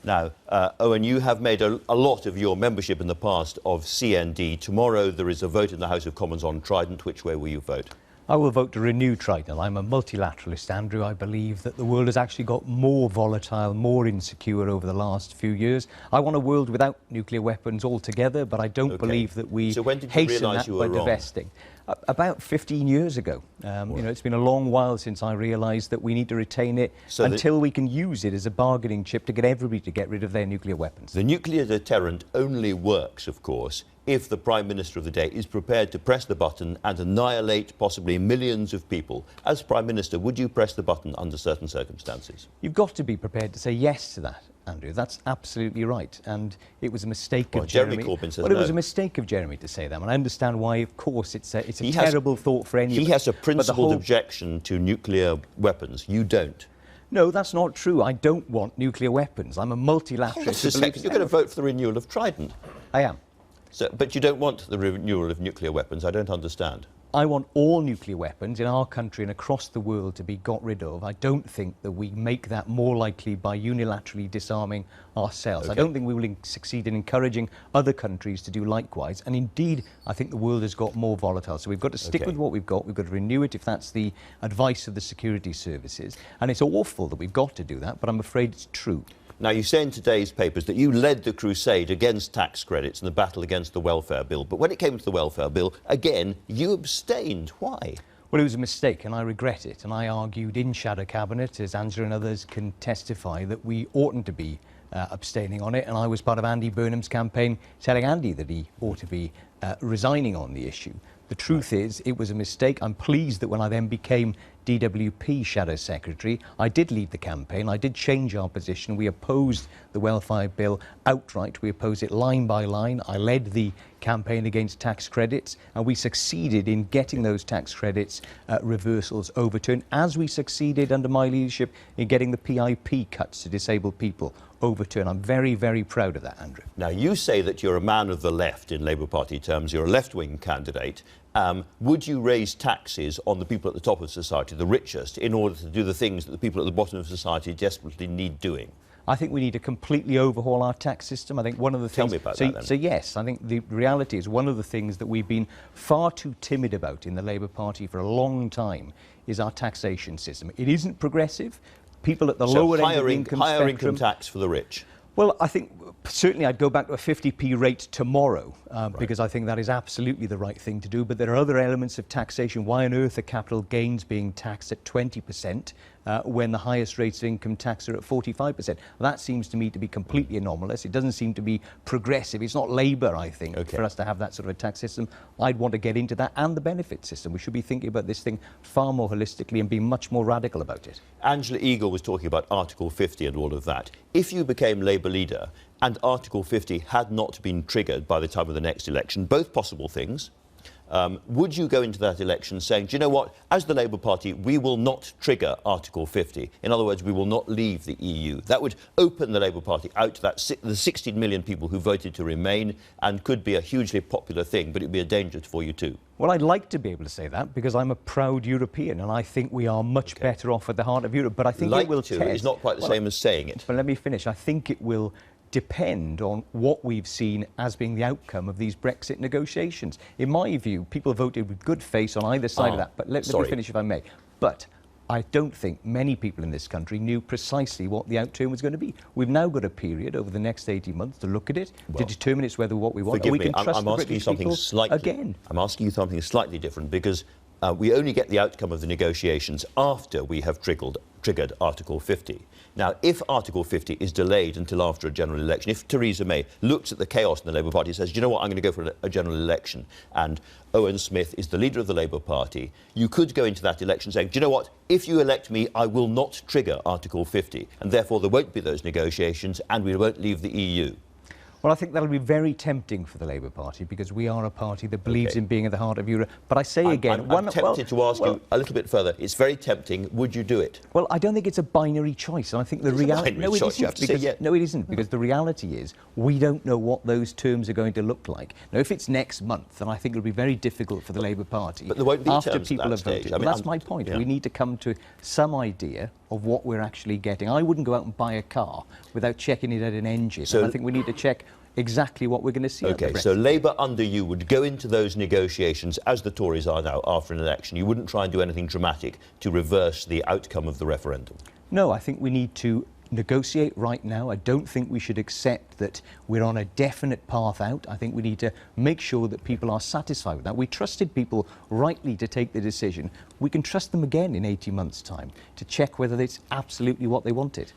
Now, Owen, you have made a lot of your membership in the past of CND. Tomorrow there is a vote in the House of Commons on Trident. Which way will you vote? I will vote to renew Trident. I'm a multilateralist, Andrew. I believe that the world has actually got more volatile, more insecure over the last few years. I want a world without nuclear weapons altogether, but I don't believe that we hasten that by divesting. About 15 years ago. You know, it's been a long while since I realised that we need to retain it until we can use it as a bargaining chip to get everybody to get rid of their nuclear weapons. The nuclear deterrent only works, of course, if the Prime Minister of the day is prepared to press the button and annihilate possibly millions of people. As Prime Minister, would you press the button under certain circumstances? You've got to be prepared to say yes to that, Andrew. That's absolutely right. And it was a mistake of Jeremy. Jeremy Corbyn says it was a mistake of Jeremy to say that. And I understand why, of course, it's a terrible thought for anyone. He has a principled objection to nuclear weapons. You don't. No, that's not true. I don't want nuclear weapons. I'm a multilateralist. You're going to vote for the renewal of Trident. I am. But you don't want the renewal of nuclear weapons. I don't understand. I want all nuclear weapons in our country and across the world to be got rid of. I don't think that we make that more likely by unilaterally disarming ourselves. I don't think we will succeed in encouraging other countries to do likewise. And indeed, I think the world has got more volatile. So we've got to stick with what we've got. We've got to renew it if that's the advice of the security services. And it's awful that we've got to do that, but I'm afraid it's true. Now, you say in today's papers that you led the crusade against tax credits and the battle against the welfare bill. But when it came to the welfare bill, again, you abstained. Why? Well, it was a mistake, and I regret it. And I argued in Shadow Cabinet, as Angela and others can testify, that we oughtn't to be abstaining on it. And I was part of Andy Burnham's campaign telling Andy that he ought to be resigning on the issue. The truth is, it was a mistake. I'm pleased that when I then became DWP Shadow Secretary, I did lead the campaign. I did change our position. We opposed the welfare bill outright. We opposed it line by line. I led the campaign against tax credits, and we succeeded in getting those tax credits reversals overturned, as we succeeded under my leadership in getting the PIP cuts to disabled people overturned. I'm very, very proud of that, Andrew. Now, you say that you're a man of the left in Labour Party terms. You're a left-wing candidate. Would you raise taxes on the people at the top of society, the richest, in order to do the things that the people at the bottom of society desperately need doing? I think we need to completely overhaul our tax system. I think one of the things... Tell me about that, then. So yes, I think the reality is one of the things that we've been far too timid about in the Labour Party for a long time is our taxation system. It isn't progressive. People at the lower end of the income spectrum... higher income tax for the rich. Well, I think certainly I'd go back to a 50p rate tomorrow because I think that is absolutely the right thing to do. But there are other elements of taxation. Why on earth are capital gains being taxed at 20% when the highest rates of income tax are at 45%? That seems to me to be completely anomalous. It doesn't seem to be progressive. It's not Labour, I think, for us to have that sort of a tax system. I'd want to get into that, and the benefit system. We should be thinking about this thing far more holistically and be much more radical about it. Angela Eagle was talking about Article 50 and all of that. If you became Labour leader and Article 50 had not been triggered by the time of the next election, both possible things, would you go into that election saying, do you know what, as the Labour Party, we will not trigger Article 50? In other words, we will not leave the EU. That would open the Labour Party out to the 16 million people who voted to remain, and could be a hugely popular thing, but it would be a danger for you too. Well, I'd like to be able to say that because I'm a proud European and I think we are much better off at the heart of Europe. But I think it will test. It's not quite the same as saying it. But let me finish. I think it will depend on what we've seen as being the outcome of these Brexit negotiations. In my view, people voted with good faith on either side of that. But let me finish, if I may. But I don't think many people in this country knew precisely what the outturn was going to be. We've now got a period over the next 18 months to look at it, to determine it's whether what we want. Forgive we me, can trust I'm asking you something slightly again. I'm asking you something slightly different because we only get the outcome of the negotiations after we have triggered Article 50. Now, if Article 50 is delayed until after a general election, if Theresa May looks at the chaos in the Labour Party and says, do you know what, I'm going to go for a general election, and Owen Smith is the leader of the Labour Party, you could go into that election saying, do you know what, if you elect me, I will not trigger Article 50, and therefore there won't be those negotiations and we won't leave the EU. Well, I think that'll be very tempting for the Labour Party because we are a party that believes in being at the heart of Europe. But I say again... I'm tempted to ask you a little bit further. It's very tempting. Would you do it? Well, I don't think it's a binary choice. And I think the reality... No, it isn't. No, it isn't, because the reality is we don't know what those terms are going to look like. Now, if it's next month, then I think it'll be very difficult for the Labour Party. But there won't be after terms people at that have stage. voted. I mean, Well, that's my point. Yeah. We need to come to some idea of what we're actually getting. I wouldn't go out and buy a car without checking it at an engine. So and I think we need to check exactly what we're going to see. OK, so Labour under you would go into those negotiations, as the Tories are now, after an election. You wouldn't try and do anything dramatic to reverse the outcome of the referendum? No, I think we need to negotiate right now. I don't think we should accept that we're on a definite path out. I think we need to make sure that people are satisfied with that. We trusted people rightly to take the decision. We can trust them again in 18 months' time to check whether it's absolutely what they wanted.